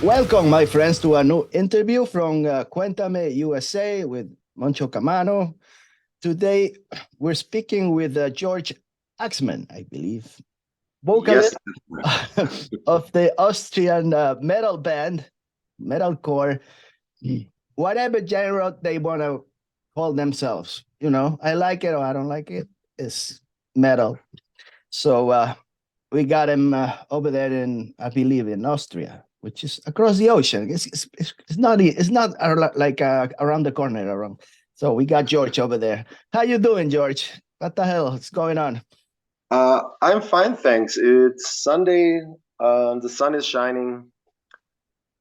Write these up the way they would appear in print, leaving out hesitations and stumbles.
Welcome, my friends, to a new interview from Cuentame USA with Moncho Camano. Today, we're speaking with Georg Axmann, I believe, vocalist of the Austrian metal band, Metalcore, whatever genre they want to call themselves. You know, I like it or I don't like it, it's metal. So we got him over there in, I believe, in Austria, which is across the ocean. It's not like around the corner around. So we got George over there. How you doing, George? What the hell is going on? I'm fine, thanks. It's Sunday. The sun is shining.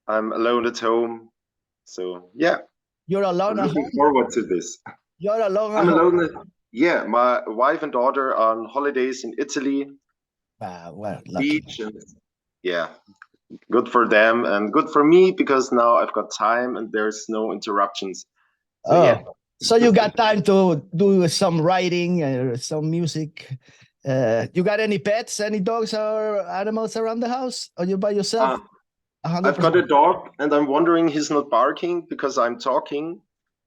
I'm alone at home. So yeah, You're alone I'm at looking home? forward to this. You're alone at I'm home? alone. Yeah, my wife and daughter are on holidays in Italy, Well, lucky. beach, and yeah, good for them and good for me because now I've got time and there's no interruptions. So yeah. So you got time to do some writing or some music. You got any pets, any dogs or animals around the house? Or you by yourself? I've got a dog and I'm wondering he's not barking because I'm talking.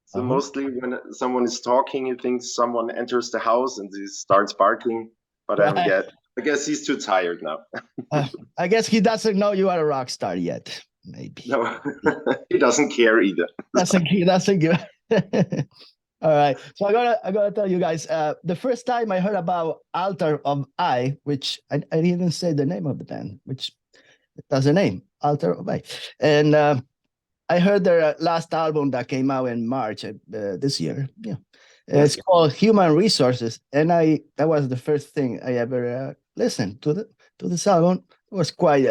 So mostly when someone is talking, he thinks someone enters the house and he starts barking. But I guess he's too tired now. I guess he doesn't know you are a rock star yet. Maybe. No, he doesn't care either. Doesn't give. All right. So I gotta tell you guys, the first time I heard about Altar of I, which I didn't even say the name of the band, which that's the name, Altar of I. And I heard their last album that came out in March this year. Yeah. It's called Human Resources. And that was the first thing I ever listened to this album. It was quite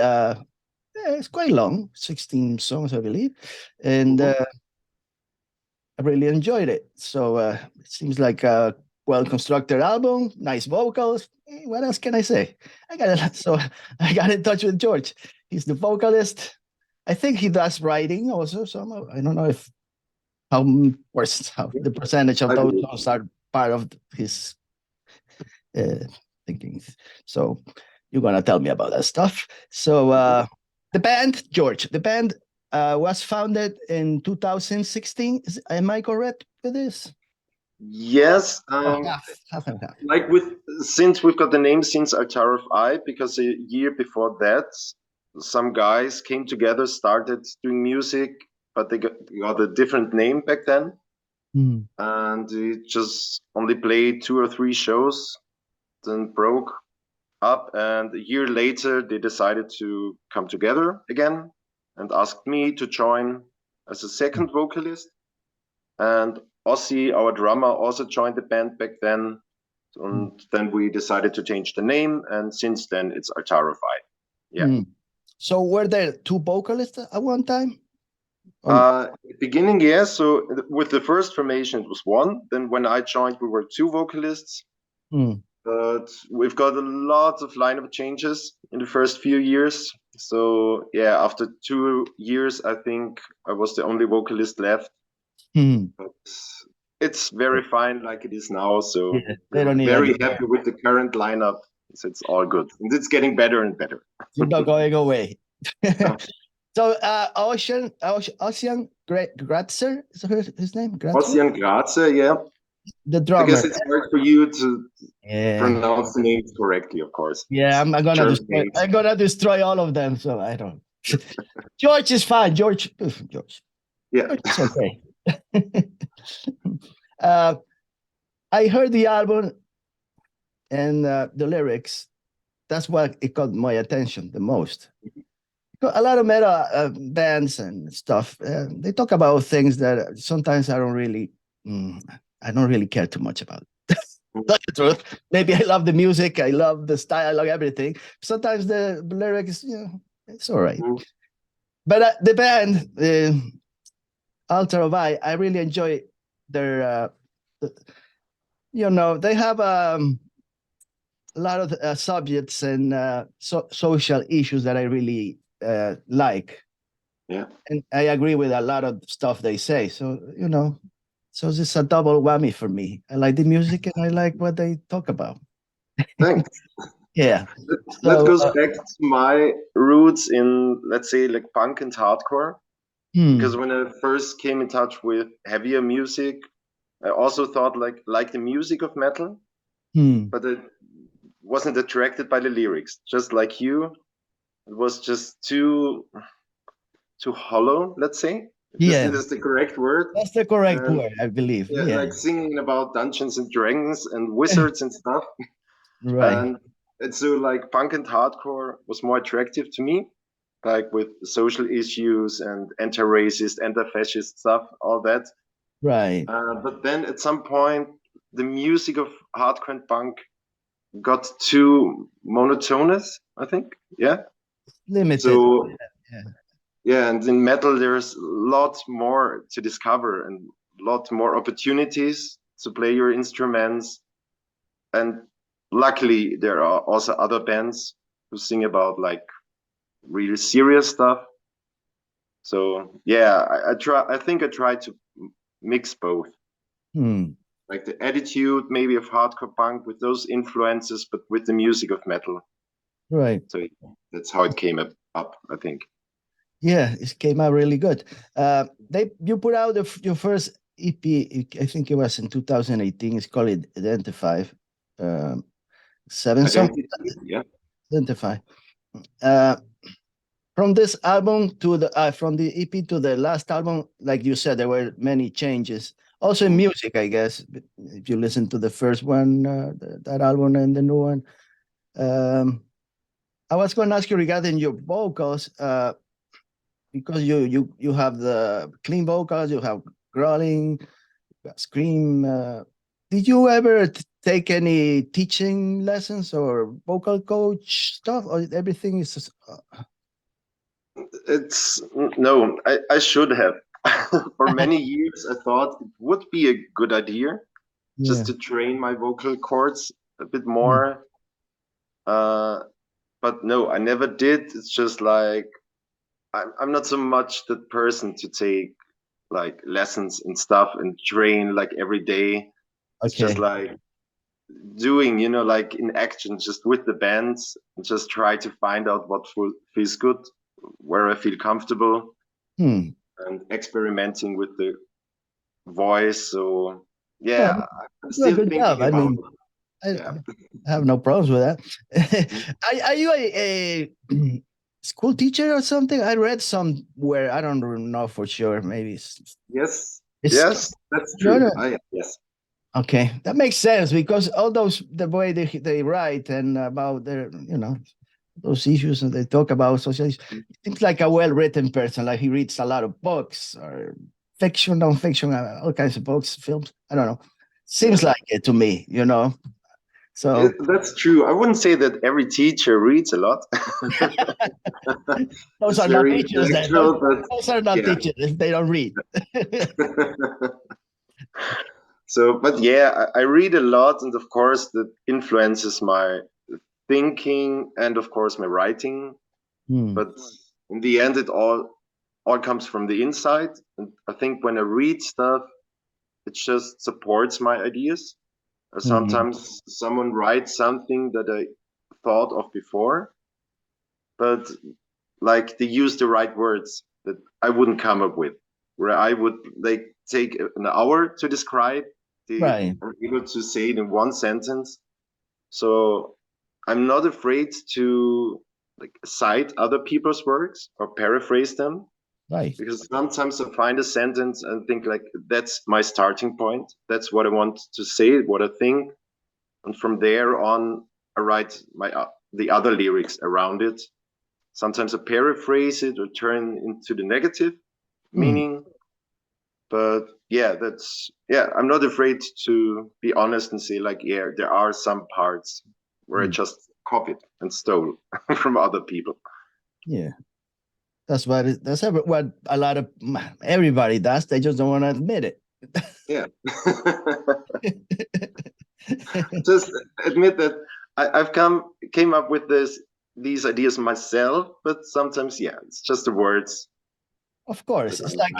it's quite long, 16 songs, I believe. And I really enjoyed it. So it seems like a well-constructed album, nice vocals. What else can I say? I got in touch with George. He's the vocalist. I think he does writing also. So I don't know how the percentage of those songs are part of his thinking. So you're gonna tell me about that stuff. So the band, George, was founded in 2016. Am I correct with this? Yes. Half and half. Like since we've got the name since Altar of I, because a year before that, some guys came together, started doing music, but they got a different name back then. And they just only played 2 or 3 shows, then broke up. And a year later, they decided to come together again and asked me to join as a second vocalist. And Ossi, our drummer, also joined the band back then. And then we decided to change the name. And since then, it's Altar of I. Yeah. So were there 2 vocalists at one time? Beginning, yeah. So with the first formation, it was 1. Then when I joined, we were 2 vocalists. But we've got a lot of lineup changes in the first few years. So yeah, after 2 years, I think I was the only vocalist left. But it's very fine like it is now. So I'm very happy with the current lineup. So it's all good. And it's getting better and better. You're not going away. So Ocean Gratzer, is his name? Ocean Gratzer, yeah. The drummer. I guess it's hard for you to pronounce the names correctly, of course. Yeah, I'm gonna destroy all of them, so I don't. George is fine. George. Yeah, it's okay. I heard the album and the lyrics. That's what it caught my attention the most. A lot of metal bands and stuff, they talk about things that sometimes I don't really care too much about. That's the truth. Maybe I love the music, I love the style, I love everything. Sometimes the lyrics, it's all right. But the band, Altar of I really enjoy their, they have a lot of subjects and social issues that I really like. Yeah. And I agree with a lot of stuff they say. So, so it's a double whammy for me. I like the music and I like what they talk about. Thanks. Yeah. That So, goes back to my roots in, let's say, like punk and hardcore. Because when I first came in touch with heavier music, I also thought like the music of metal, but I wasn't attracted by the lyrics. Just like you, it was just too hollow, let's say. If this yeah, is the correct word. that's the correct And word, I believe. yeah, Yeah. like singing about Dungeons and Dragons and wizards and stuff. Right. And so like punk and hardcore was more attractive to me, like with social issues and anti-racist, anti-fascist stuff, all that. Right. But then at some point, the music of hardcore and punk got too monotonous, I think. Yeah. Limited. So Yeah. yeah, and in metal there's a lot more to discover and a lot more opportunities to play your instruments. And luckily there are also other bands who sing about like really serious stuff. So yeah, I think I try to mix both. Like the attitude maybe of hardcore punk with those influences, but with the music of metal. Right. So that's how it came up, I think. Yeah, it came out really good. You put out your first EP, I think it was in 2018. It's called Identify. Seven songs. Identity, yeah. Identify. Uh, from this album to the from the EP to the last album, like you said, there were many changes. Also in music, I guess. If you listen to the first one, that album and the new one. I was going to ask you regarding your vocals, because you have the clean vocals, you have growling, scream. Did you ever take any teaching lessons or vocal coach stuff, or everything is just, It's no, I should have. For many years, I thought it would be a good idea yeah. just to train my vocal cords a bit Mm. more. But no, I never did. It's just like I'm not so much the person to take like lessons and stuff and train like every day. It's just Okay. like doing, like in action, just with the bands, and just try to find out what feels good, where I feel comfortable, Hmm. and experimenting with the voice. So Well, yeah, I'm do a still good job. thinking I about mean, I, it. Yeah. I have no problems with that. Are you a school teacher or something? I read somewhere, I don't know for sure. Maybe Yes. it's Yes, that's no, true. no. Yes. Okay, that makes sense because all those the way they write and about their those issues and they talk about social issues. He seems like a well-written person. Like he reads a lot of books or fiction, non-fiction, all kinds of books, films. I don't know. Seems Yeah. like it to me, So That's true. I wouldn't say that every teacher reads a lot. those It's are not very teachers. Then those, intellectual, but those are not yeah. teachers if they don't read. So, but yeah, I read a lot, and of course, that influences my thinking and, of course, my writing. But in the end, it all comes from the inside. And I think when I read stuff, it just supports my ideas. Or sometimes someone writes something that I thought of before, but like they use the right words that I wouldn't come up with. Where I would like take an hour to describe, they Right. are able to say it in one sentence. So I'm not afraid to like cite other people's works or paraphrase them, Right. because sometimes I find a sentence and think like that's my starting point. That's what I want to say, what I think, and from there on I write the other lyrics around it. Sometimes I paraphrase it or turn into the negative meaning. But yeah, I'm not afraid to be honest and say like, yeah, there are some parts where I just copied and stole from other people. Yeah. That's what a lot of everybody does. They just don't want to admit it. Yeah. Just admit that I've came up with these ideas myself, but sometimes, yeah, it's just the words. Of course, it's like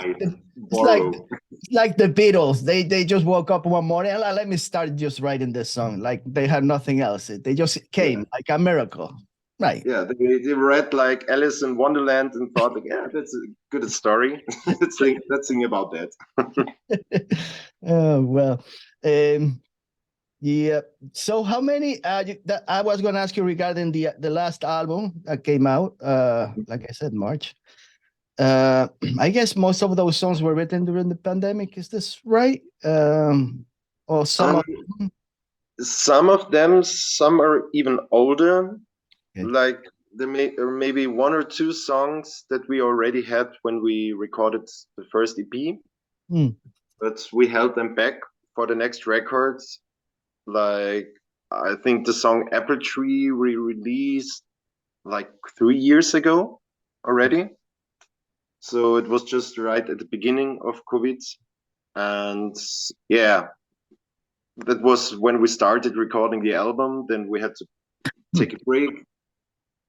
like the Beatles. They just woke up one morning and let me start just writing this song. Like they had nothing else. They just came like a miracle. Right. Yeah, they read like Alice in Wonderland and thought like, yeah, that's a good story. let's sing about that. Oh well. Yeah. So how many I was gonna ask you regarding the last album that came out, like I said, March. I guess most of those songs were written during the pandemic. Is this right? Or some of them? Some of them, some are even older. Okay. Like there or maybe one or two songs that we already had when we recorded the first EP, but we held them back for the next records. Like I think the song Apple Tree we released like 3 years ago already. So it was just right at the beginning of COVID. And yeah, that was when we started recording the album. Then we had to take a break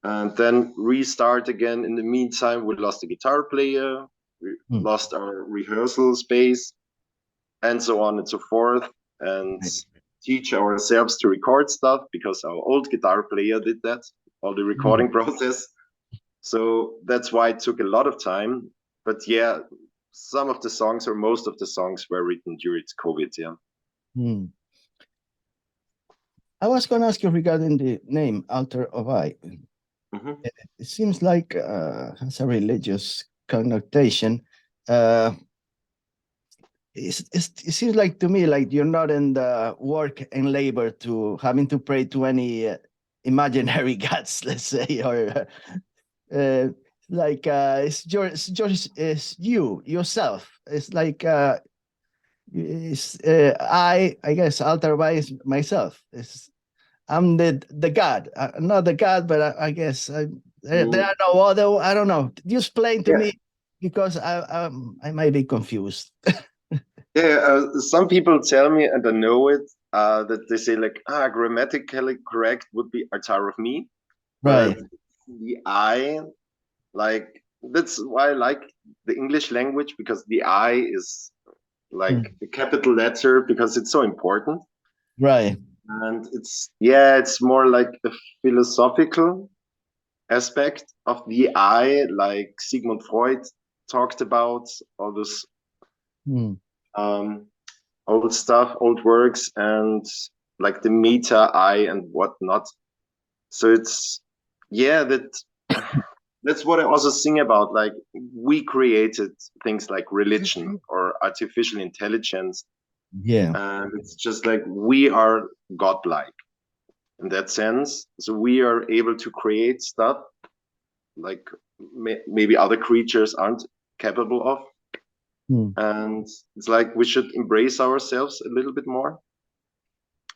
and then restart again. In the meantime, we lost a guitar player, we lost our rehearsal space, and so on and so forth. And teach ourselves to record stuff because our old guitar player did that, all the recording process. So that's why it took a lot of time. But yeah, some of the songs or most of the songs were written during COVID. Yeah. I was going to ask you regarding the name Altar of I. It seems like has a religious connotation. It seems like to me like you're not in the work and labor to having to pray to any imaginary gods, let's say, or like it's you yourself. It's like I guess Altar of I is myself. I'm the God, not the God, but I guess there are no other. I don't know. You explain to me because I might be confused. Some people tell me, and I know it, that they say like, grammatically correct would be Altar of me, right? But the I, like that's why I like the English language because the I is like a capital letter because it's so important, right? And it's more like a philosophical aspect of the I, like Sigmund Freud talked about all this old stuff, old works, and like the meta I and whatnot. So it's that's what I also sing about. Like we created things like religion or artificial intelligence. Yeah. And it's just like we are godlike in that sense. So we are able to create stuff like maybe other creatures aren't capable of. And it's like we should embrace ourselves a little bit more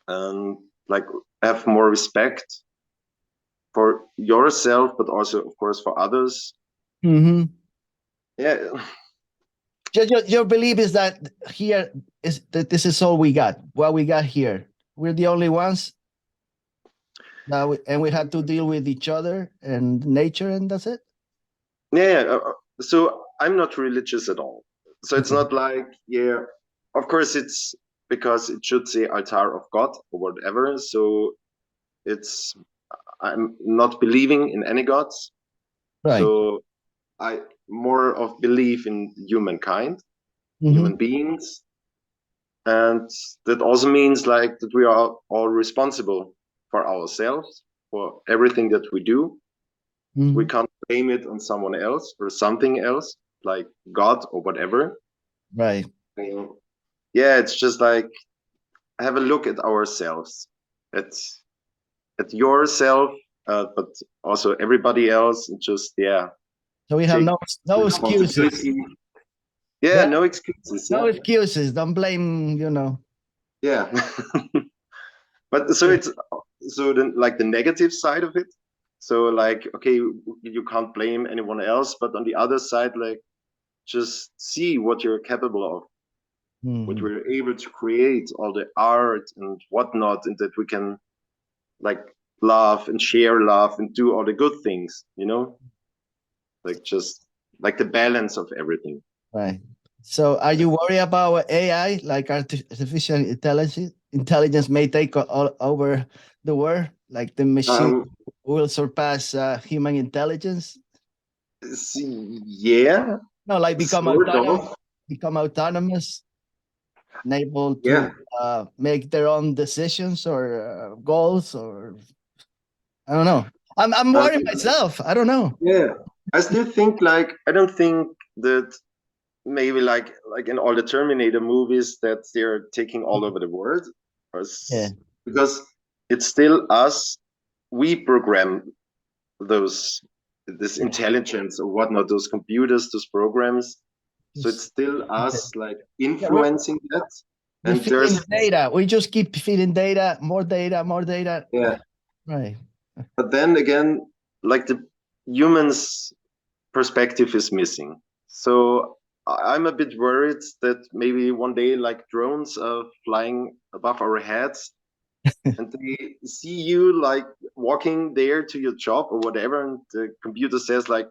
and like have more respect for yourself, but also, of course, for others. Yeah. Your belief is that here is that this is all we got. What we got here, we're the only ones. Now, and we had to deal with each other and nature, and that's it. Yeah. So I'm not religious at all. So it's not like, of course it's because it should say altar of God or whatever. So I'm not believing in any gods. Right. So I more of believe in humankind, human beings. And that also means like that we are all responsible for ourselves, for everything that we do. We can't blame it on someone else or something else, like God or whatever. Right. It's just like have a look at ourselves, at yourself, but also everybody else. And just So we have no excuses. No excuses. No excuses. Don't blame. Yeah. But so it's like the negative side of it. So like, okay, you can't blame anyone else, but on the other side, like just see what you're capable of, what we're able to create, all the art and whatnot, and that we can like laugh and share love and do all the good things, like just like the balance of everything. Right. So are you worried about AI, like artificial intelligence may take all over the world, like the machine Um, will surpass human intelligence? yeah, No, like sort of. become autonomous, and able to Yeah. make their own decisions or goals, or I don't know. I'm Um, worried myself. I don't know. yeah. I still think like I don't think that maybe like in all the Terminator movies that they're taking all over the world, or Yeah. because it's still us. We program those this Yeah. intelligence or whatnot, those computers, those programs. So it's Just, still us like yeah, influencing that. we're And feeding there's data. We just keep feeding data, more data, more data. yeah, Right. but then again, like the humans' perspective is missing. So I'm a bit worried that maybe one day like drones are flying above our heads and they see you like walking there to your job or whatever, and the computer says like,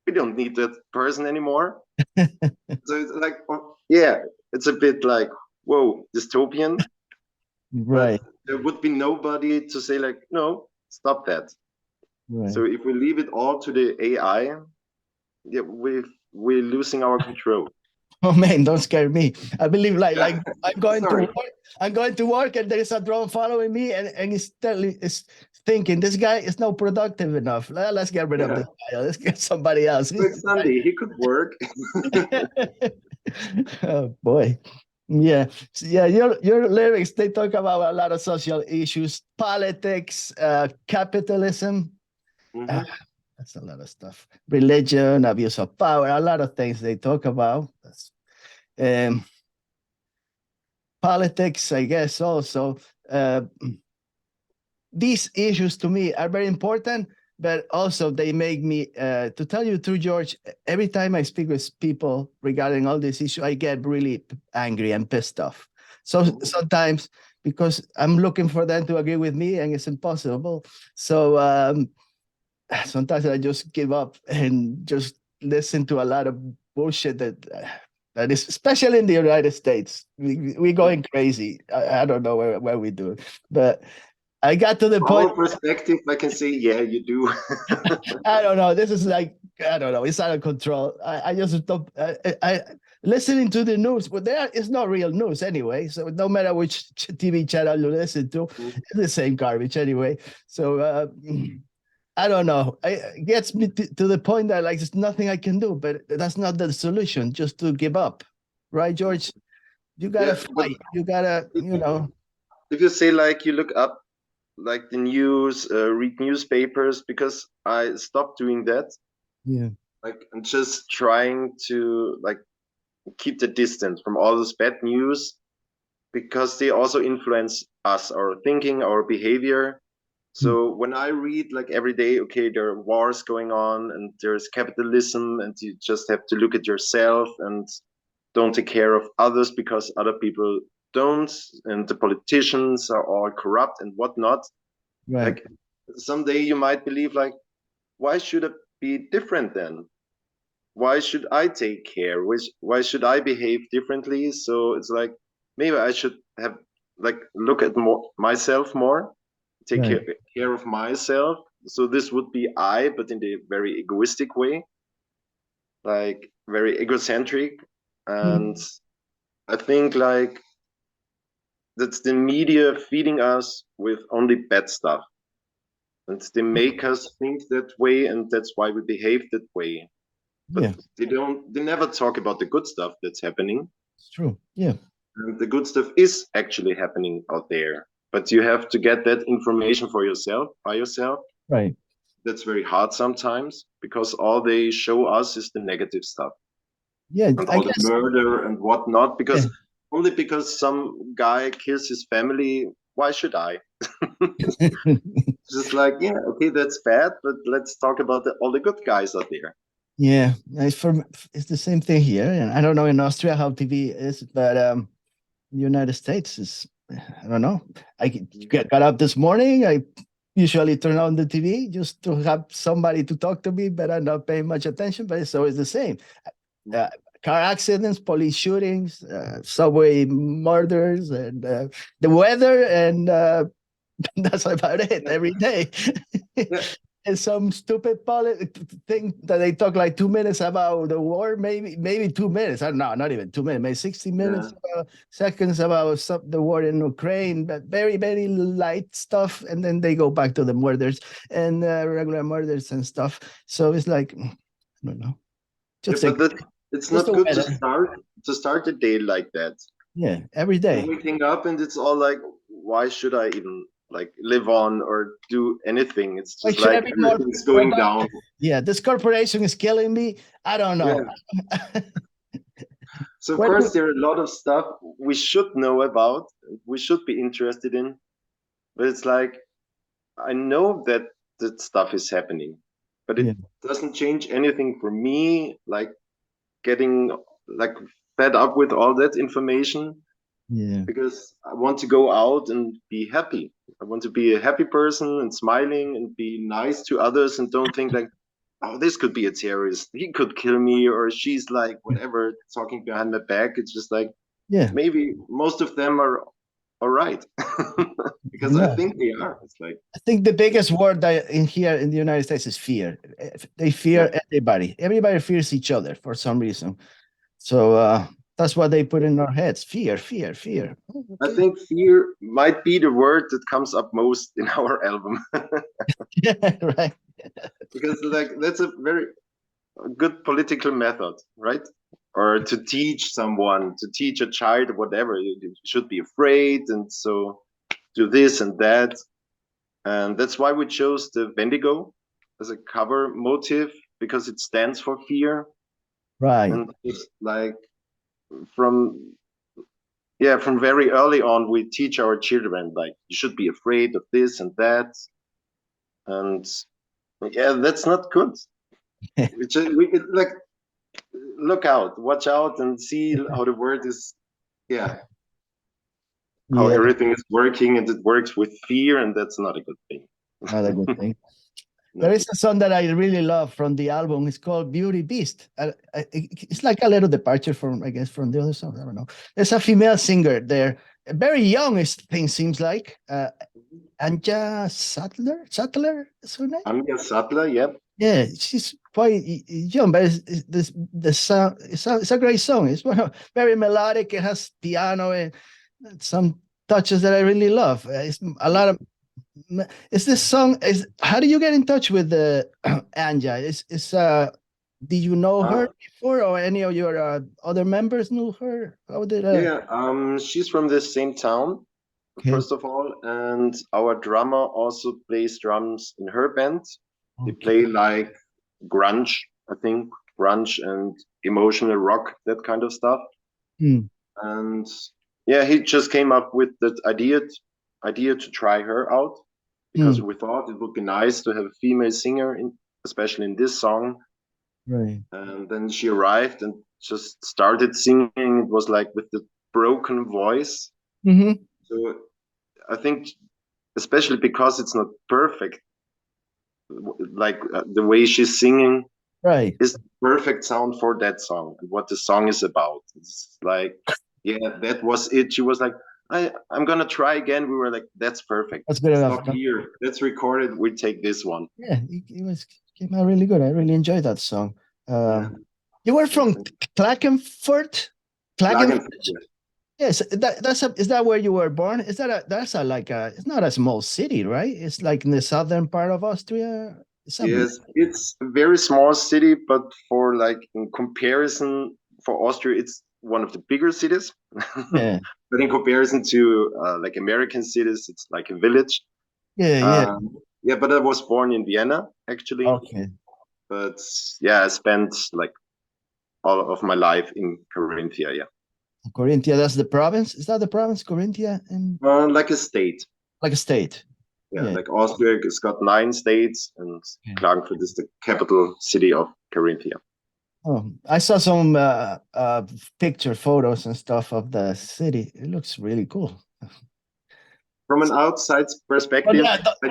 we don't need that person anymore. So it's like, oh, yeah, it's a bit like, whoa, dystopian, but Right. there would be nobody to say like, no, stop that. Right. So if we leave it all to the AI, yeah, we're losing our control. Oh man, don't scare me. I believe like Yeah, I'm going to sorry. work. I'm going to work, and there is a drone following me, and it's thinking this guy is not productive enough. Let's get rid of Yeah, this guy. Let's get somebody else. it's Sunday. He could work. Oh boy. Yeah. Yeah, your lyrics, they talk about a lot of social issues, politics, capitalism. Hmm. Ah, that's a lot of stuff. Religion, abuse of power, a lot of things they talk about. Um, Politics, I guess, also. Uh, these issues to me are very important, but also they make me, to tell you true, George, every time I speak with people regarding all these issues, I get really angry and pissed off. So sometimes, because I'm looking for them to agree with me, and it's impossible. So sometimes I just give up and just listen to a lot of bullshit that is, especially in the United States. We're going crazy. I don't know where we do, but I got to the From point. our perspective, I can say, yeah, you do. I don't know. This is like, I don't know. It's out of control. I just stop. Listening to the news, but there is not real news anyway. So no matter which TV channel you listen to, it's the same garbage anyway. So I don't know. It gets me to the point that like there's nothing I can do, but that's not the solution. Just to give up, right, George? You gotta Yeah, but fight. You gotta, if you say like you look up like the news, read newspapers, because I stopped doing that. Yeah. Like I'm just trying to like keep the distance from all this bad news because they also influence us, our thinking, our behavior. Hmm. So when I read like every day, okay, there are wars going on and there's capitalism, and you just have to look at yourself and don't take care of others because other people don't, and the politicians are all corrupt and whatnot. Right. Like someday you might believe like, why should it be different then? Why should I take care? Why should I behave differently? So it's like maybe I should have like look at myself more, take Right. care of myself. So this would be I, but in a very egoistic way, like very egocentric. And Hmm. I think like that's the media feeding us with only bad stuff. And they make us think that way, and that's why we behave that way. Yeah, But they never talk about the good stuff that's happening. it's true. Yeah. And the good stuff is actually happening out there. But you have to get that information for yourself, by yourself. Right. That's very hard sometimes because all they show us is the negative stuff Yeah, and I all the guess. murder and whatnot. Yeah. Because only because some guy kills his family, why should I? Just like, yeah, okay, that's bad, but let's talk about all the good guys out there. Yeah, it's the same thing here. And I don't know in Austria how TV is, but United States is, I don't know. Got up this morning. I usually turn on the TV just to have somebody to talk to me, but I'm not paying much attention. But it's always the same. Uh, car accidents, police shootings, subway murders, and the weather, and that's about it every day. Yeah. And some stupid thing that they talk like 2 minutes about the war, maybe 2 minutes. I don't know, not even 2 minutes, maybe 60 minutes, seconds about the war in Ukraine, but very, very light stuff. And then they go back to the murders and regular murders and stuff. So it's like, I don't know. Just but it's not good to start the day like that. Yeah, every day. Waking up and it's all like, why should I even like live on or do anything? It's just like everything's going down. Yeah, this corporation is killing me. I don't know. Yeah. So of course there are a lot of stuff we should know about, we should be interested in, but it's like, I know that that stuff is happening, but it doesn't change anything for me, like getting like fed up with all that information. Yeah. Because I want to go out and be happy. I want to be a happy person and smiling and be nice to others and don't think like, oh, this could be a terrorist. He could kill me, or she's like whatever talking behind my back. It's just like, maybe most of them are all right. Because I think they are. It's like, I think the biggest word here in the United States is fear. They fear everybody. Everybody fears each other for some reason. So that's what they put in our heads. Fear, fear, fear. Oh, okay. I think fear might be the word that comes up most in our album. Yeah, right. Because like that's a very good political method, right? Or to teach someone, to teach a child, whatever, you should be afraid, and so do this and that. And that's why we chose the Wendigo as a cover motive, because it stands for fear. Right. And it's like from very early on, we teach our children, like, you should be afraid of this and that. And yeah, that's not good. we like, look out, watch out, and see how the world is, how everything is working, and it works with fear, and that's not a good thing. Not a good thing. No. There is a song that I really love from the album. It's called Beauty Beast. It's like a little departure from, I guess, from the other song. I don't know. There's a female singer there, very young, this thing seems like. Anja Sattler is her name? Anja Sattler, yep. Yeah, she's quite young, but the song, it's a great song. It's very melodic. It has piano and some touches that I really love. It's a lot of. Is this song? How do you get in touch with Anja? Did you know her before, or any of your other members knew her? How did? She's from the same town, first of all, and our drummer also plays drums in her band. They play like grunge, I think, grunge and emotional rock, that kind of stuff. And yeah, he just came up with that idea to try her out, because we thought it would be nice to have a female singer, especially in this song. Right. And then she arrived and just started singing. It was like with the broken voice. So I think, especially because it's not perfect, like the way she's singing, right, is the perfect sound for that song and what the song is about. It's like, yeah, that was it. She was like, I'm gonna try again. We were like, that's perfect. That's good enough. Not here. That's recorded. We take this one. Yeah, it came out really good. I really enjoyed that song. You were from Klagenfurt? Klagenfurt. Yes, is that where you were born? Is that it's not a small city, right? It's like in the southern part of Austria. Yes, it's a very small city, but for like in comparison for Austria, it's one of the bigger cities. Yeah. But in comparison to like American cities, it's like a village. Yeah. Yeah, but I was born in Vienna, actually. Okay. But yeah, I spent like all of my life in Carinthia, yeah. Carinthia, that's the province? Is that the province, Carinthia? Like a state. Like a state. Yeah, like Austria has got 9 states, and Klagenfurt is the capital city of Carinthia. Oh, I saw some photos and stuff of the city. It looks really cool. From an outside perspective,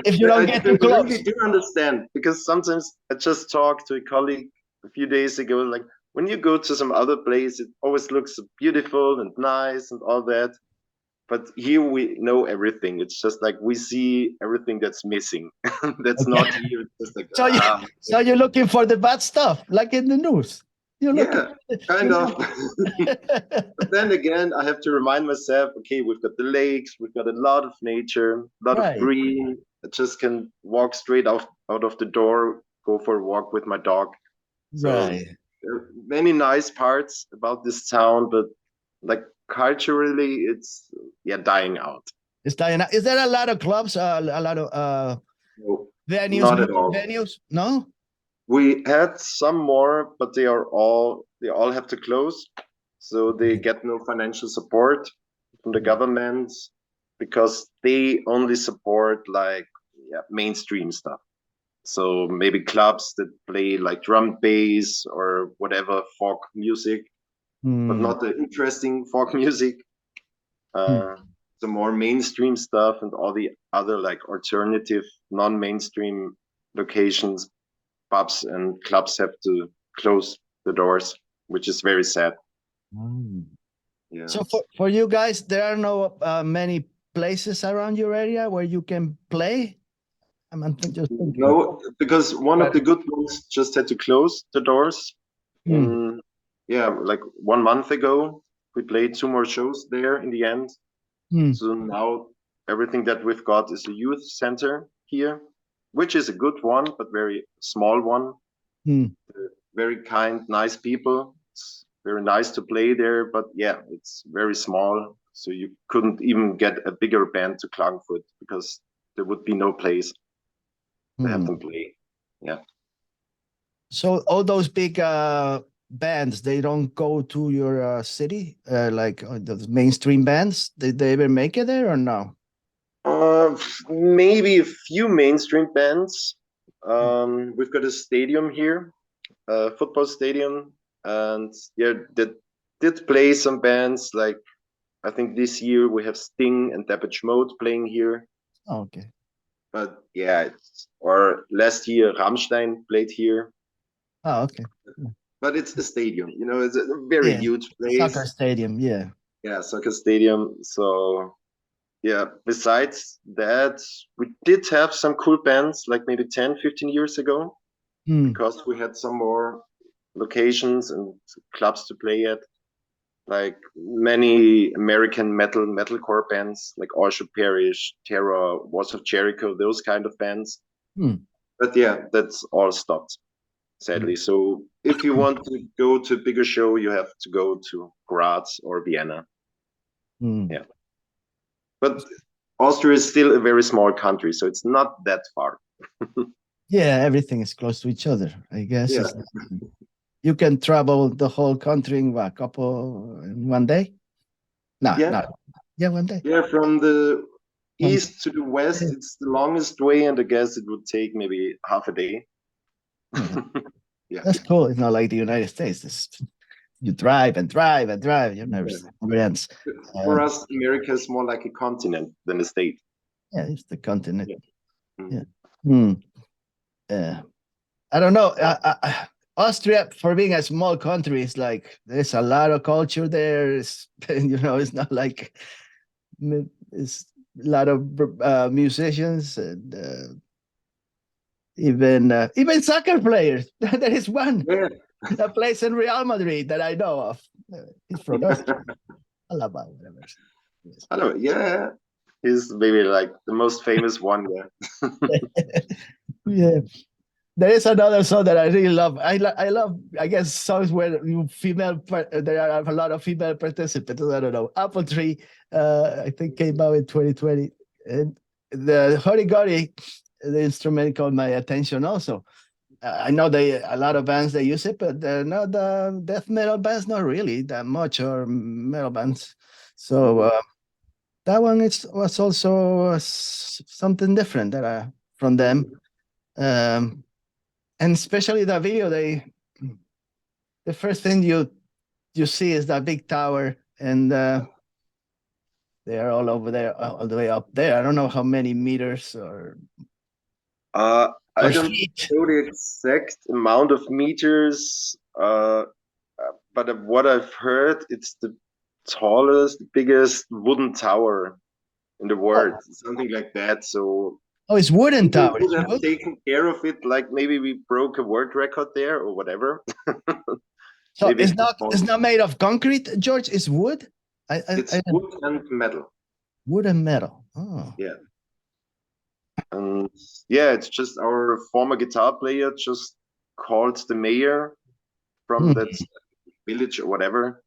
if you don't get too close, I really do understand, because sometimes I just talked to a colleague a few days ago, like, when you go to some other place, it always looks beautiful and nice and all that. But here we know everything. It's just like we see everything that's missing. That's Okay. not here. It's just like, So you're looking for the bad stuff, like in the news. You're looking. yeah, kind of. But then again, I have to remind myself, okay, we've got the lakes, we've got a lot of nature, a lot of green. I just can walk straight out of the door, go for a walk with my dog. So Right. there are many nice parts about this town, but like culturally, it's dying out. It's dying out. Is there a lot of clubs? A lot of No, venues? not at all. Venues? No. We had some more, but they all have to close. So they get no financial support from the government because they only support like mainstream stuff. So maybe clubs that play like drum bass or whatever folk music, but not the interesting folk music. The more mainstream stuff and all the other like alternative, non-mainstream locations, pubs and clubs have to close the doors, which is very sad. Yeah. So for you guys, there are no many places around your area where you can play? No, because one of the good ones just had to close the doors. Like 1 month ago, we played 2 more shows there in the end. So now everything that we've got is a youth center here, which is a good one, but very small one. Very kind, nice people. It's very nice to play there, but yeah, it's very small. So you couldn't even get a bigger band to Klagenfurt because there would be no place to have them play. Yeah. So all those big bands, they don't go to your city, like those mainstream bands? Did they ever make it there or no? Maybe a few mainstream bands. We've got a stadium here, a football stadium, and yeah, that did play some bands. Like I think this year we have Sting and Depeche Mode playing here. Oh, okay. But yeah, or last year Rammstein played here. Oh, okay. But it's a stadium, you know, it's a very huge place. Soccer stadium, yeah. Yeah, soccer stadium. So yeah, besides that, we did have some cool bands like maybe 10, 15 years ago, because we had some more locations and clubs to play at, like many American metalcore bands like All Should Perish, Terror, Walls of Jericho, those kind of bands. But yeah, that's all stopped, sadly. So if you want to go to a bigger show, you have to go to Graz or Vienna. Yeah. But Austria is still a very small country, so it's not that far. Yeah, everything is close to each other, I guess. Yeah. You can travel the whole country in in 1 day? No, yeah, 1 day. Yeah, from the east to the west, it's the longest way, and I guess it would take maybe half a day. Yeah. That's cool. It's not like the United States. You drive and drive and drive. You never ends. For us, America is more like a continent than a state. Yeah, it's the continent. Yeah. I don't know. Austria, for being a small country, is like there's a lot of culture there. It's, it's not like it's a lot of musicians and even soccer players. There is one that plays in Real Madrid that I know of. He's from Austria. Alaba, whatever. Yes. I don't know. Yeah, he's maybe like the most famous one. Yeah. There is another song that I really love. I love, I guess, songs where there are a lot of female participants. I don't know. Apple Tree, I think came out in 2020. And the Hurdy Gurdy, the instrument caught my attention also. I know a lot of bands, they use it, but not the death metal bands, not really that much, or metal bands. So that one was also something different from them. And especially the video, the first thing you see is that big tower, and they are all over there, all the way up there. I don't know how many meters or I don't know the exact amount of meters. but what I've heard, it's the tallest, biggest wooden tower in the world, Oh, something like that. So oh, it's wooden if we tower. would It's have wood. taken care of it, like maybe we broke a world record there or whatever. So Maybe it was it's not possible. made of concrete, George. It's wood. It's wood and metal. Wood and metal. Oh. Yeah. And yeah, it's just our former guitar player just called the mayor from Hmm. that village or whatever.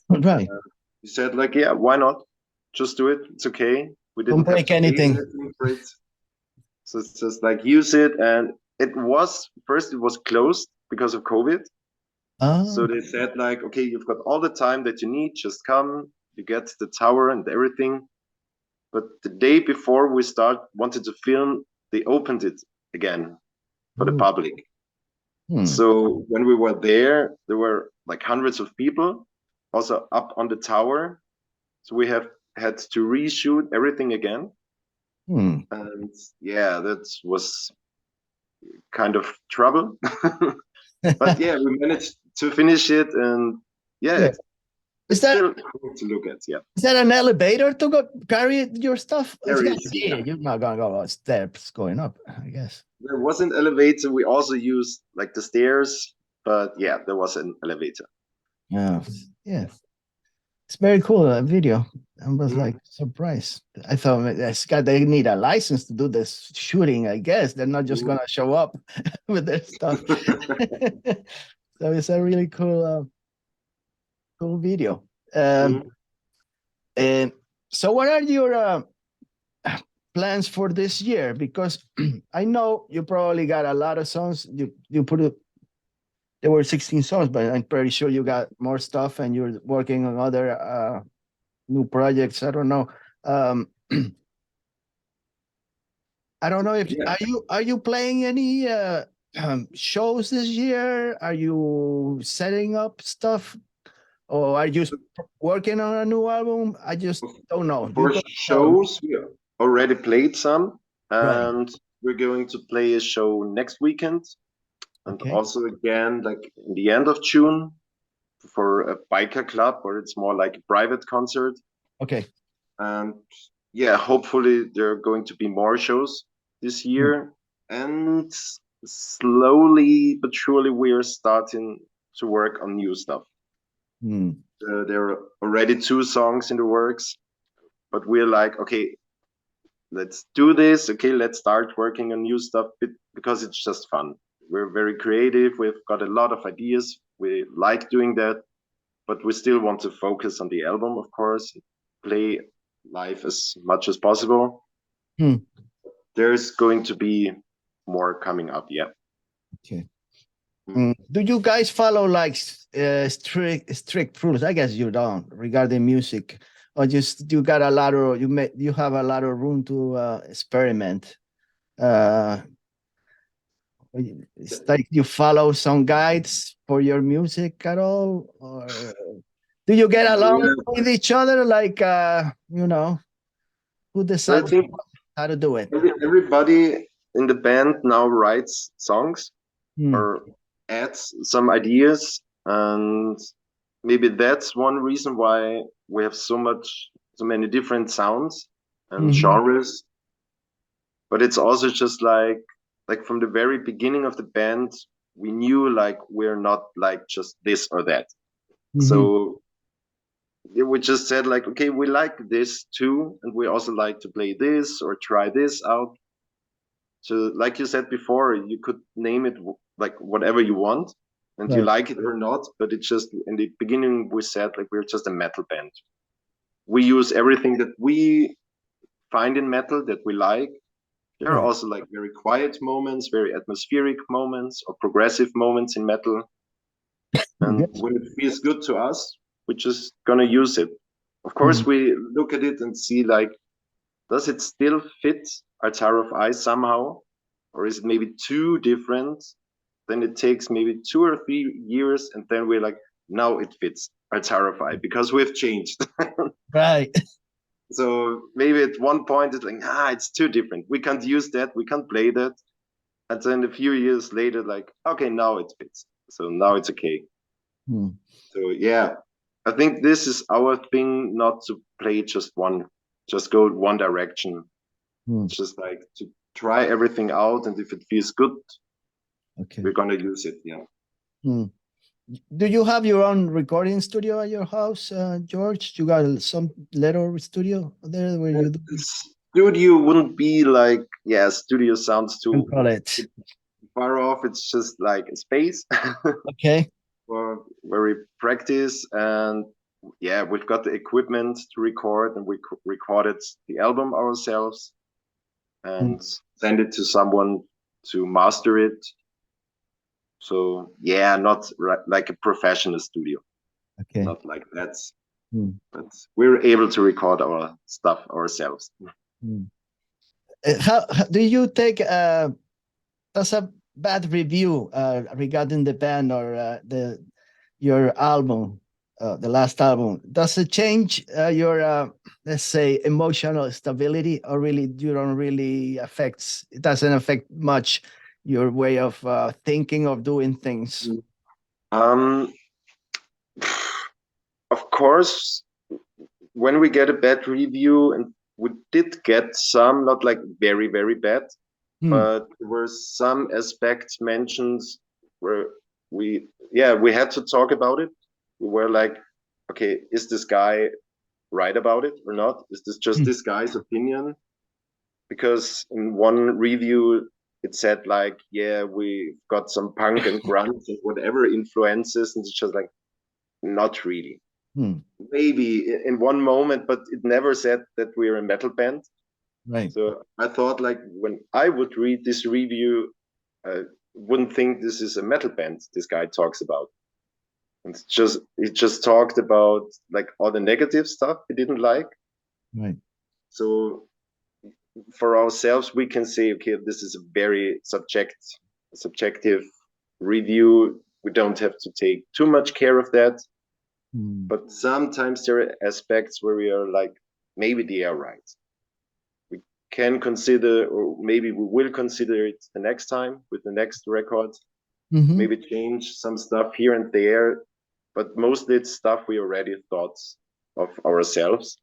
Right. He said like, yeah, why not? Just do it. It's okay. We Don't didn't have break to pay anything. anything for it. So it's just like use it. And it was first it was closed because of COVID. So Oh. they said like, okay, you've got all the time that you need. Just come. You get the tower and everything. But the day before we wanted to film, they opened it again for the Ooh. public. Hmm. So when we were there were like hundreds of people also up on the tower. So we have had to reshoot everything again. Hmm. And yeah, that was kind of trouble. But yeah, we managed to finish it, and yeah, Yeah. Is it's that still cool to look at. Yeah, is that an elevator to go carry your stuff? It's there got is. to be. Yeah, You're not gonna go up steps going up, I guess. there was an elevator. We also used like the stairs, but yeah, there was an elevator. Yeah. Yeah. It's very cool video. I was Mhm. like surprised. I thought they need a license to do this shooting. I guess they're not just Mhm. gonna show up with their stuff. So it's a really cool video. Mhm. And so, what are your plans for this year? Because I know you probably got a lot of songs. You put it. There were 16 songs, but I'm pretty sure you got more stuff, and you're working on other new projects. I don't know. Um, I don't know if Yeah. are you playing any shows this year? Are you setting up stuff, or are you working on a new album? I just don't know. You For go tell me. shows, we already played some, Right. and we're going to play a show next weekend, and Okay. also again like in the end of June for a biker club where it's more like a private concert. Okay. And yeah, hopefully there are going to be more shows this Hmm. year. And slowly but surely we are starting to work on new stuff. Hmm. There are already 2 songs in the works, but we're like, okay, let's do this. Okay, let's start working on new stuff because it's just fun. We're very creative. We've got a lot of ideas. We like doing that, but we still want to focus on the album, of course, play live as much as possible. Hmm. There's going to be more coming up. Yeah. Okay. Mm. Do you guys follow like strict rules? I guess you don't regarding music, or just you got a lot of you have a lot of room to experiment. Uh, it's like you follow some guides for your music at all, or do you get along Yeah. with each other? Like who I decides think how to do it? everybody in the band now writes songs Hmm. or adds some ideas, and maybe that's one reason why we have so many different sounds and Mhm. genres. But it's also just like from the very beginning of the band, we knew like we're not like just this or that. Mhm. So yeah, we just said like, okay, we like this too, and we also like to play this or try this out. So like you said before, you could name it like whatever you want, and you Right. like it or not. But it's just in the beginning we said like we're just a metal band. We use everything that we find in metal that we like. There are Right. also like very quiet moments, very atmospheric moments, or progressive moments in metal. And Yes. when it feels good to us, we're just gonna use it. Of course, Mhm. we look at it and see like, does it still fit our Tower of Ice somehow? Or is it maybe too different? Then it takes maybe 2 or 3 years, and then we're like, now it fits our Tower of Ice because we've changed. Right. So maybe at one point it's like, it's too different. We can't use that. We can't play that. And then a few years later, like, okay, now it fits. So now it's okay. Hmm. So yeah, I think this is our thing, not to play just go one direction. Hmm. It's just like to try everything out, and if it feels good, Okay. we're gonna use it. Yeah. Hmm. Do you have your own recording studio at your house, George? You got some little studio there where you do, Studio wouldn't be like, yeah, studio sounds you too call it? far off. It's just like a space Okay. for where we practice, and yeah, we've got the equipment to record, and we recorded the album ourselves Hmm. and send it to someone to master it. So yeah, not like a professional studio, Okay. not like that, Hmm. but we're able to record our stuff ourselves. Hmm. How do you take that's a bad review regarding the band or the your album, the last album. Does it change your let's say emotional stability, or really you don't really affects? It doesn't affect much your way of thinking of doing things. Um, of course, when we get a bad review, and we did get some, not like very, very bad, Hmm. but there were some aspects mentioned where we had to talk about it. We were like, okay, is this guy right about it or not? Is this just Hmm. this guy's opinion? Because in one review it said like, yeah, we've got some punk and grunge and whatever influences, and it's just like, not really. Hmm. Maybe in one moment, but it never said that we're a metal band. Right. So I thought like when I would read this review, I wouldn't think this is a metal band this guy talks about. It's just he just talked about like all the negative stuff he didn't like. Right. So for ourselves, we can say, okay, this is a very subjective review. We don't have to take too much care of that. Hmm. But sometimes there are aspects where we are like, maybe they are right. We can consider, or maybe we will consider it the next time with the next record. Mm-hmm. Maybe change some stuff here and there, but mostly it's stuff we already thought of ourselves.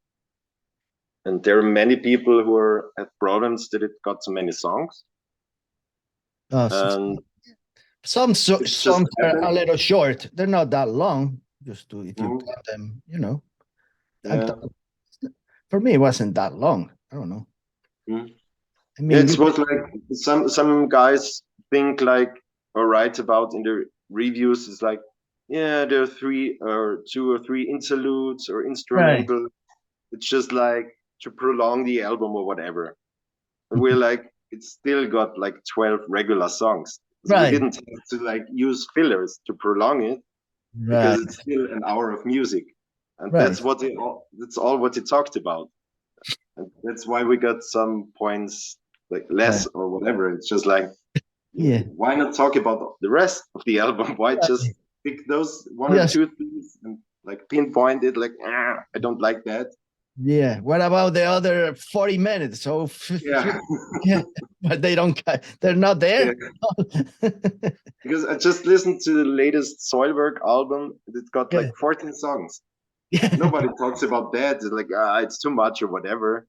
And there are many people who have problems that it got so many songs, and Some this just songs are a happened. little short. They're not that long. Just to if you Mhm. count them, you know. I Yeah. thought, for me, it wasn't that long. I don't know. Mhm. I Yeah, mean, it was like some guys think like or write about in the reviews is like, yeah, there are three or two or three interludes or right, instrumental. It's just like to prolong the album or whatever. And we're like, it's still got like 12 regular songs. So we right, didn't have to like use fillers to prolong it because right, it's still an hour of music. And right, that's all what he talked about. And that's why we got some points like right. less or whatever. It's just like, Yeah, why not talk about the rest of the album? Why just right. pick those one or Yes, two things and like pinpoint it like, ah, I don't like that. yeah. What about the other 40 minutes? So, Yeah. yeah, but they don't. They're not Yeah. there. Because I just listened to the latest Soilwork album. It got like Yeah, 14 songs. yeah. Nobody talks about that. It's like, ah, it's too much or whatever.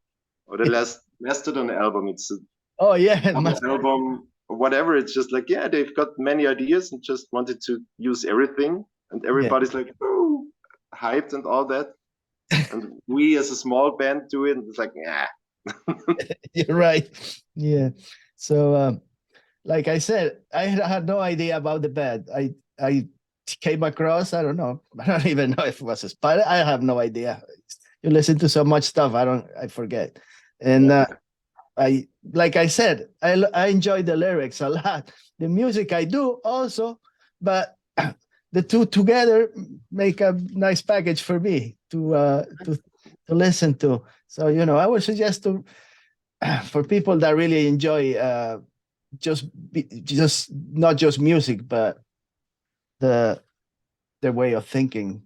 Or the last Mastodon album, it's a Oh yeah, double album or whatever. It's just like, yeah, they've got many ideas and just wanted to use everything. And yeah. everybody's like, oh, hyped and all that. And we as a small band do it. And it's like, yeah. You're right. Yeah. So, like I said, I had no idea about the bed. I came across. I don't know. I don't even know if it was a spider. I have no idea. You listen to so much stuff. I forget. And Yeah. I like I said, I enjoy the lyrics a lot. The music I do also, but the two together make a nice package for me to listen to. So I would suggest to for people that really enjoy just not just music, but the their way of thinking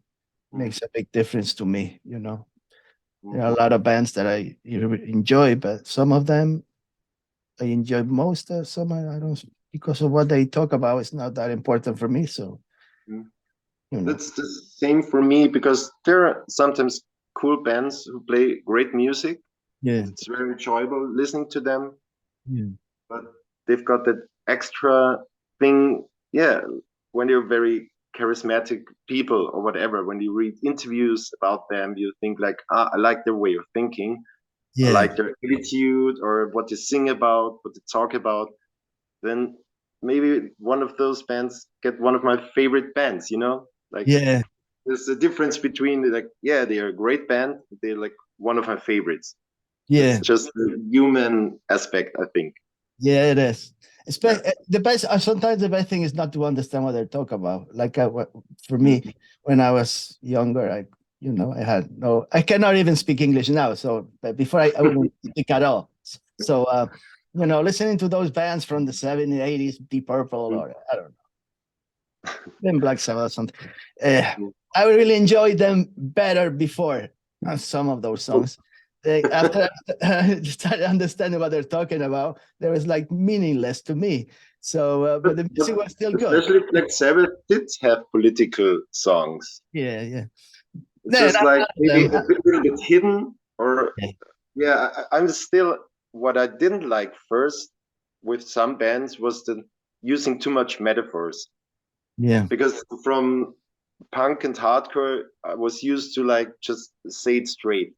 makes a big difference to me. There are a lot of bands that I enjoy, but some of them I enjoy most. Some I don't, because of what they talk about. It's not that important for me. So Mm. You know? That's the same for me because there are sometimes cool bands who play great music. Yeah. It's very enjoyable listening to them, Yeah. but they've got that extra thing. Yeah, when you're very charismatic people or whatever, when you read interviews about them, you think like, ah, I like their way of thinking. I Yeah. like their attitude or what they sing about, what they talk about. Then maybe one of those bands get one of my favorite bands, you know? Like Yeah. there's a difference between like, yeah, they're a great band. They're like one of my favorites. Yeah. It's just the human aspect, I think. Yeah, it is. Yeah. The best, sometimes the best thing is not to understand what they're talking about. Like for me, when I was younger, I had I cannot even speak English now. So, but before I wouldn't speak at all. So, listening to those bands from the 70s, 80s, Deep Purple, or I don't know, then Black Sabbath or something. I really enjoyed them better before some of those songs. After I started understanding what they're talking about, they was like meaningless to me. So, but the music was still good. Especially Black Sabbath did have political songs. Yeah, yeah. It's just like maybe a little bit hidden, or yeah, I'm still what I didn't like first with some bands was the using too much metaphors. Yeah. Because from punk and hardcore, I was used to like just say it straight.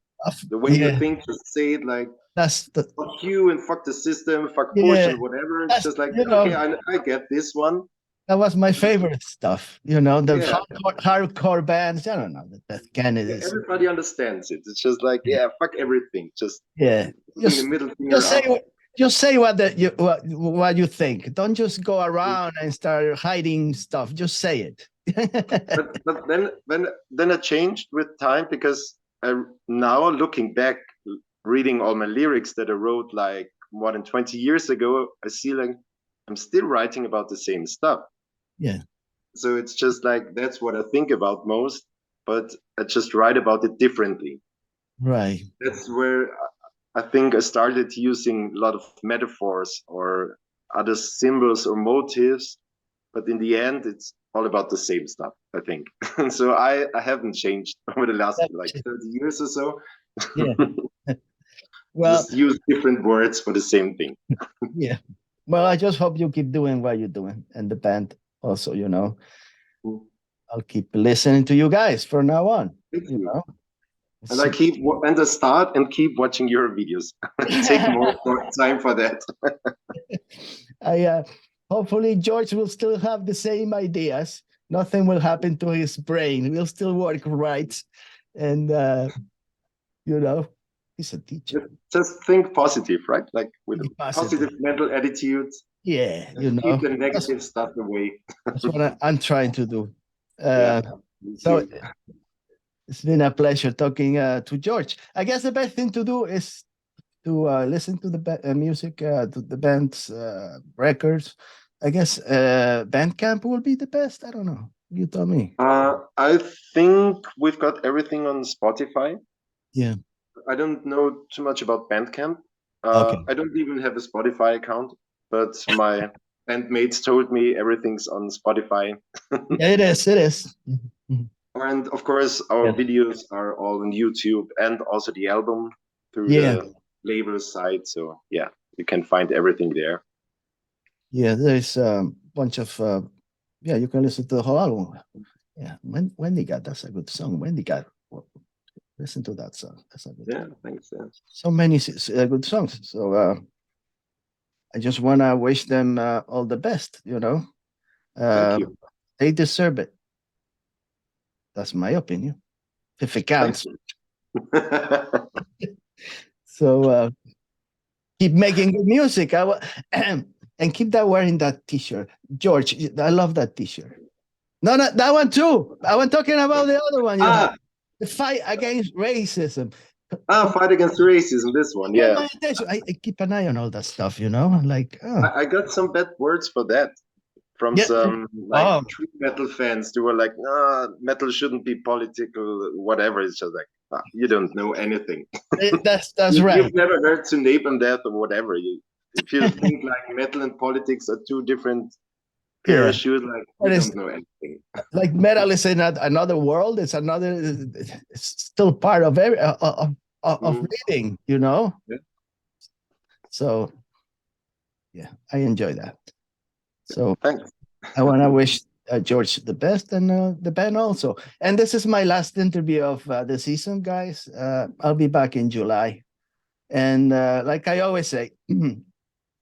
The way you think, just say it like fuck you and fuck the system, fuck Bush and whatever. It's just like okay, I get this one. That was my favorite stuff. The hardcore bands. I don't know that Kennedy. Everybody understands it. It's just like fuck everything. Just just the middle finger just say what you think. Don't just go around and start hiding stuff. Just say it. but then it changed with time because now looking back, reading all my lyrics that I wrote like more than 20 years ago, I see like I'm still writing about the same stuff. Yeah. So it's just like that's what I think about most, but I just write about it differently. Right. That's where I think I started using a lot of metaphors or other symbols or motives, but in the end, it's all about the same stuff, I think. So I haven't changed over the last like 30 years or so. Yeah. Well, just use different words for the same thing. Yeah. Well, I just hope you keep doing what you're doing, and the band also. I'll keep listening to you guys from now on. Thank you. And I start and keep watching your videos. Take more time for that. Hopefully George will still have the same ideas. Nothing will happen to his brain. He'll still work right, and he's a teacher. Just think positive, right? Like with a positive mental attitude. Yeah, keep the negative stuff away. That's what I'm trying to do. So it's been a pleasure talking to George. I guess the best thing to do is to listen to the music, to the band's records. I guess Bandcamp will be the best. I don't know. You tell me. I think we've got everything on Spotify. Yeah. I don't know too much about Bandcamp. I don't even have a Spotify account, but my bandmates told me everything's on Spotify. Yeah, it is. It is. And of course, our videos are all on YouTube and also the album through the label site. So yeah, you can find everything there. Yeah, there's a bunch of you can listen to the whole album. Yeah, Wendy got that's a good song. Wendy got listen to that song. That's a good song. Thanks. Yeah. So many good songs. So I just wanna wish them all the best. Thank you. They deserve it. That's my opinion. If it counts. So keep making good music. And keep wearing that T-shirt. George, I love that T-shirt. No, that one too. I was talking about the other one. The fight against racism. Fight against racism, this one, yeah. I keep an eye on all that stuff, like... I got some bad words for that from some true metal fans. They were like, metal shouldn't be political, whatever. It's just like, you don't know anything. That's right. You've never heard Snape and Death or whatever. If you think like metal and politics are two different parachute, like we But it's don't know anything. like metal is in another world. It's another. It's still part of of reading, you know. Yeah. So, yeah, I enjoy that. So Thanks. I want to wish George the best and the band also. And this is my last interview of the season, guys. I'll be back in July. And like I always say, if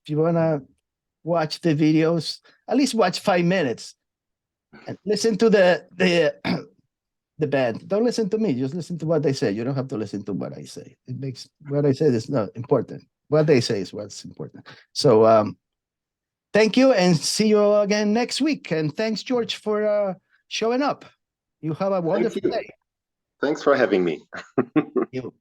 you want to watch the videos, at least watch 5 minutes and listen to the band. Don't listen to me. Just listen to what they say. You don't have to listen to what I say. It makes what I say is not important. What they say is what's important. So thank you and see you again next week. And thanks, George, for showing up. You have a wonderful day. Thanks for having me. You.